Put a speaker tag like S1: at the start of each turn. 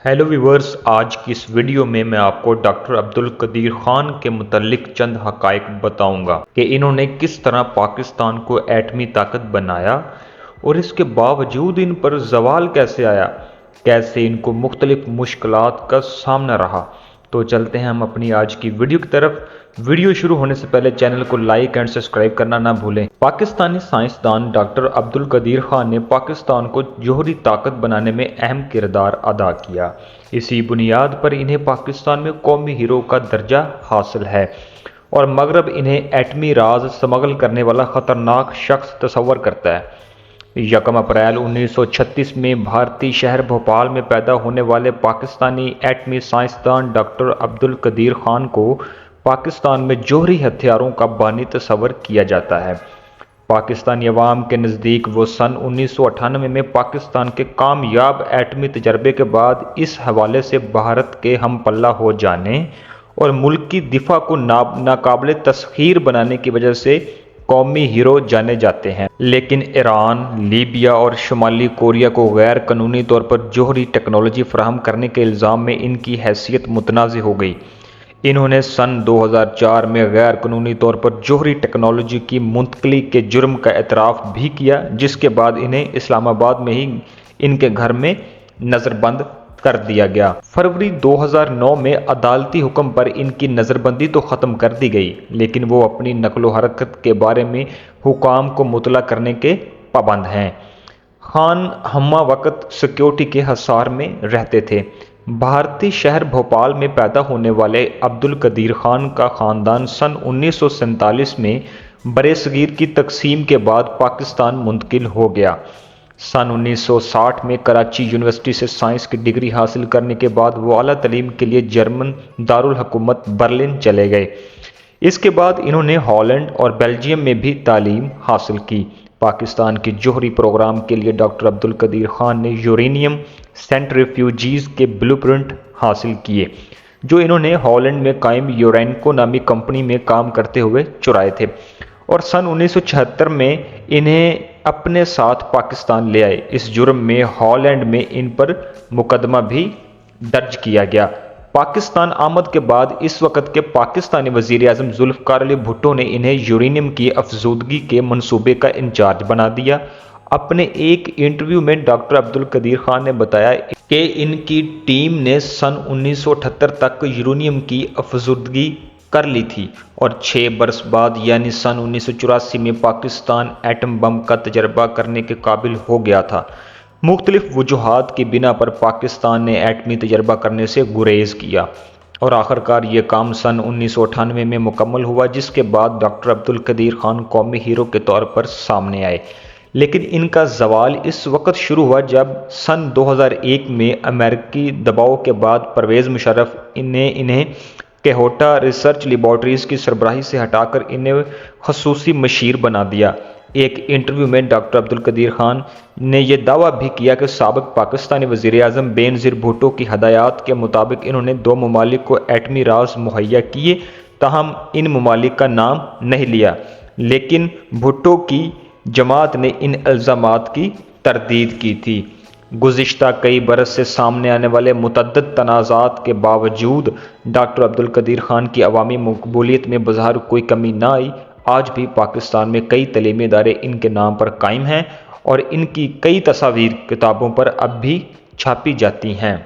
S1: Hello viewers, آج کی اس video میں آپ کو ڈاکٹر عبدالقدیر خان کے متعلق چند حقائق بتاؤں گا کہ انہوں نے کس طرح پاکستان کو ایٹمی طاقت بنایا اور اس کے باوجود ان پر زوال کیسے آیا، کیسے ان کو مختلف مشکلات کا سامنا رہا۔ تو چلتے ہیں ہم اپنی آج کی ویڈیو کی طرف۔ ویڈیو شروع ہونے سے پہلے چینل کو لائک اینڈ سبسکرائب کرنا نہ بھولیں۔ پاکستانی سائنسدان ڈاکٹر عبدالقدیر خان نے پاکستان کو جوہری طاقت بنانے میں اہم کردار ادا کیا۔ اسی بنیاد پر انہیں پاکستان میں قومی ہیرو کا درجہ حاصل ہے اور مغرب انہیں ایٹمی راز سمگل کرنے والا خطرناک شخص تصور کرتا ہے۔ 1 اپریل 1936 میں بھارتی شہر بھوپال میں پیدا ہونے والے پاکستانی ایٹمی سائنسدان ڈاکٹر عبدالقدیر خان کو پاکستان میں جوہری ہتھیاروں کا بانی تصور کیا جاتا ہے۔ پاکستانی عوام کے نزدیک وہ سن 1998 میں پاکستان کے کامیاب ایٹمی تجربے کے بعد اس حوالے سے بھارت کے ہم پلہ ہو جانے اور ملک کی دفاع کو ناقابل تسخیر بنانے کی وجہ سے قومی ہیرو جانے جاتے ہیں۔ لیکن ایران، لیبیا اور شمالی کوریا کو غیر قانونی طور پر جوہری ٹیکنالوجی فراہم کرنے کے الزام میں ان کی حیثیت متنازع ہو گئی۔ انہوں نے سن 2004 میں غیر قانونی طور پر جوہری ٹیکنالوجی کی منتقلی کے جرم کا اعتراف بھی کیا، جس کے بعد انہیں اسلام آباد میں ہی ان کے گھر میں نظر بند کر دیا گیا۔ فروری 2009 میں عدالتی حکم پر ان کی نظر بندی تو ختم کر دی گئی، لیکن وہ اپنی نقل و حرکت کے بارے میں حکام کو مطلع کرنے کے پابند ہیں۔ خان ہمہ وقت سیکورٹی کے حصار میں رہتے تھے۔ بھارتی شہر بھوپال میں پیدا ہونے والے عبدالقدیر خان کا خاندان سن 1947 میں برصغیر کی تقسیم کے بعد پاکستان منتقل ہو گیا۔ سن 1960 میں کراچی یونیورسٹی سے سائنس کی ڈگری حاصل کرنے کے بعد وہ اعلیٰ تعلیم کے لیے جرمن دارالحکومت برلن چلے گئے۔ اس کے بعد انہوں نے ہالینڈ اور بیلجیم میں بھی تعلیم حاصل کی۔ پاکستان کے جوہری پروگرام کے لیے ڈاکٹر عبدالقدیر خان نے یورینیم سینٹریفیوجز کے بلو پرنٹ حاصل کیے، جو انہوں نے ہالینڈ میں قائم یورینکو نامی کمپنی میں کام کرتے ہوئے چرائے تھے، اور سن 1976 میں انہیں اپنے ساتھ پاکستان لے آئے۔ اس جرم میں ہالینڈ میں ان پر مقدمہ بھی درج کیا گیا۔ پاکستان آمد کے بعد اس وقت کے پاکستانی وزیر اعظم ذوالفقار علی بھٹو نے انہیں یورینیم کی افزودگی کے منصوبے کا انچارج بنا دیا۔ اپنے ایک انٹرویو میں ڈاکٹر عبدالقدیر خان نے بتایا کہ ان کی ٹیم نے سن 1978 تک یورینیم کی افزودگی کر لی تھی اور 6 برس بعد یعنی سن 1984 میں پاکستان ایٹم بم کا تجربہ کرنے کے قابل ہو گیا تھا۔ مختلف وجوہات کی بنا پر پاکستان نے ایٹمی تجربہ کرنے سے گریز کیا اور آخرکار یہ کام سن 1998 میں مکمل ہوا، جس کے بعد ڈاکٹر عبدالقدیر خان قومی ہیرو کے طور پر سامنے آئے۔ لیکن ان کا زوال اس وقت شروع ہوا جب سن 2001 میں امریکی دباؤ کے بعد پرویز مشرف نے انہیں کیہوٹا ریسرچ لیبارٹریز کی سربراہی سے ہٹا کر انہیں خصوصی مشیر بنا دیا۔ ایک انٹرویو میں ڈاکٹر عبدالقدیر خان نے یہ دعویٰ بھی کیا کہ سابق پاکستانی وزیر اعظم بے نظیر بھٹو کی ہدایات کے مطابق انہوں نے 2 ممالک کو ایٹمی راز مہیا کیے، تاہم ان ممالک کا نام نہیں لیا۔ لیکن بھٹو کی جماعت نے ان الزامات کی تردید کی تھی۔ گزشتہ کئی برس سے سامنے آنے والے متعدد تنازعات کے باوجود ڈاکٹر عبدالقدیر خان کی عوامی مقبولیت میں بظاہر کوئی کمی نہ آئی۔ آج بھی پاکستان میں کئی تعلیمی ادارے ان کے نام پر قائم ہیں اور ان کی کئی تصاویر کتابوں پر اب بھی چھاپی جاتی ہیں۔